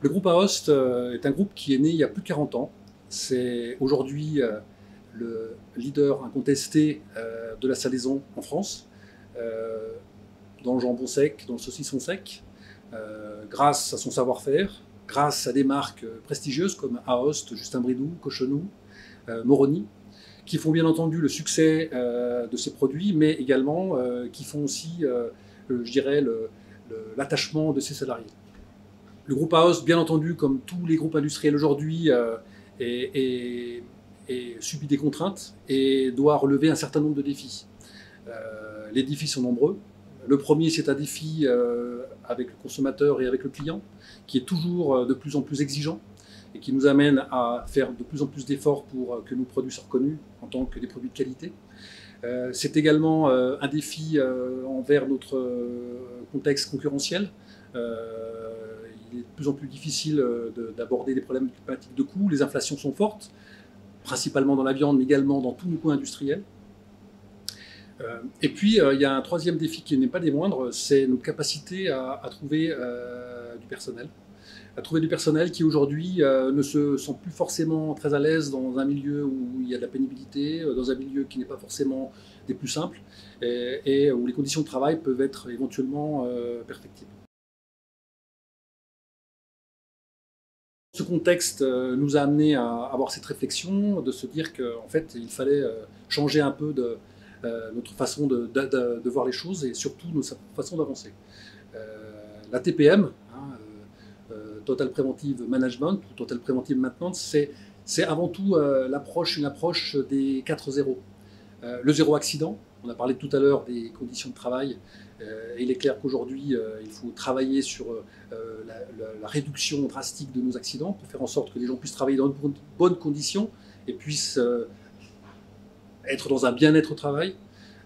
Le groupe AOST est un groupe qui est né il y a plus de 40 ans. C'est aujourd'hui le leader incontesté de la salaison en France, dans le jambon sec, dans le saucisson sec, grâce à son savoir-faire, grâce à des marques prestigieuses comme AOST, Justin Bridou, Cochonou, Moroni, qui font bien entendu le succès de ces produits, mais également qui font aussi, je dirais, l'attachement de ses salariés. Le groupe AOST, bien entendu, comme tous les groupes industriels aujourd'hui, subit des contraintes et doit relever un certain nombre de défis. Les défis sont nombreux. Le premier, c'est un défi avec le consommateur et avec le client, qui est toujours de plus en plus exigeant et qui nous amène à faire de plus en plus d'efforts pour que nos produits soient reconnus en tant que des produits de qualité. C'est également un défi envers notre contexte concurrentiel. Il est de plus en plus difficile d'aborder des problématiques de coûts. Les inflations sont fortes, principalement dans la viande, mais également dans tous nos coûts industriels. Et puis, il y a un troisième défi qui n'est pas des moindres, c'est notre capacité à trouver du personnel. À trouver du personnel qui aujourd'hui ne se sent plus forcément très à l'aise dans un milieu où il y a de la pénibilité, dans un milieu qui n'est pas forcément des plus simples, et où les conditions de travail peuvent être éventuellement perfectibles. Ce contexte nous a amené à avoir cette réflexion, de se dire qu'en fait, il fallait changer un peu notre façon de voir les choses et surtout notre façon d'avancer. La TPM, Total Preventive Management, ou Total Preventive Maintenance, c'est avant tout une approche des 4 zéros. Le zéro accident, on a parlé tout à l'heure des conditions de travail. Il est clair qu'aujourd'hui, il faut travailler sur la réduction drastique de nos accidents pour faire en sorte que les gens puissent travailler dans de bonnes conditions et puissent être dans un bien-être au travail.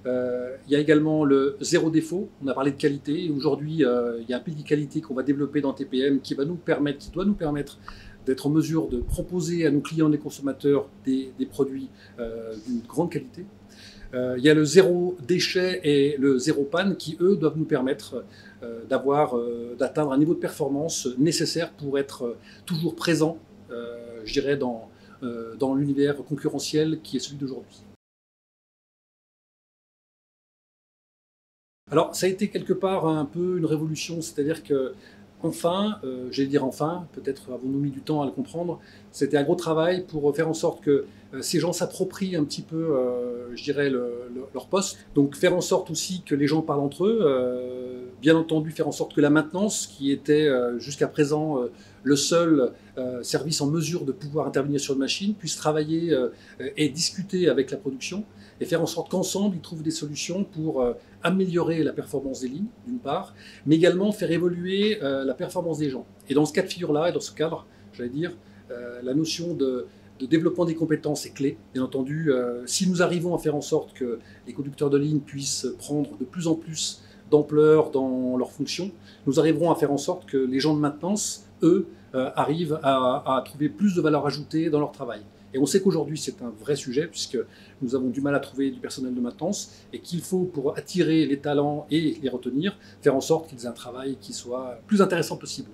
Il y a également le zéro défaut, on a parlé de qualité, et aujourd'hui il y a un pilier qualité qu'on va développer dans TPM qui doit nous permettre d'être en mesure de proposer à nos clients et consommateurs des produits d'une grande qualité. Il y a le zéro déchet et le zéro panne qui, eux, doivent nous permettre d'atteindre un niveau de performance nécessaire pour être toujours présent, je dirais, dans l'univers concurrentiel qui est celui d'aujourd'hui. Alors, ça a été quelque part un peu une révolution, c'est-à-dire que enfin, j'allais dire enfin, peut-être avons-nous mis du temps à le comprendre, c'était un gros travail pour faire en sorte que ces gens s'approprient un petit peu, je dirais, leur poste. Donc faire en sorte aussi que les gens parlent entre eux, bien entendu faire en sorte que la maintenance, qui était jusqu'à présent le seul service en mesure de pouvoir intervenir sur une machine, puisse travailler et discuter avec la production et faire en sorte qu'ensemble, ils trouvent des solutions pour améliorer la performance des lignes, d'une part, mais également faire évoluer la performance des gens. Et dans ce cas de figure-là, et dans ce cadre, j'allais dire, la notion de développement des compétences est clé. Bien entendu, si nous arrivons à faire en sorte que les conducteurs de ligne puissent prendre de plus en plus d'ampleur dans leurs fonctions, nous arriverons à faire en sorte que les gens de maintenance, eux, arrivent à trouver plus de valeur ajoutée dans leur travail. Et on sait qu'aujourd'hui, c'est un vrai sujet, puisque nous avons du mal à trouver du personnel de maintenance, et qu'il faut, pour attirer les talents et les retenir, faire en sorte qu'ils aient un travail qui soit le plus intéressant possible.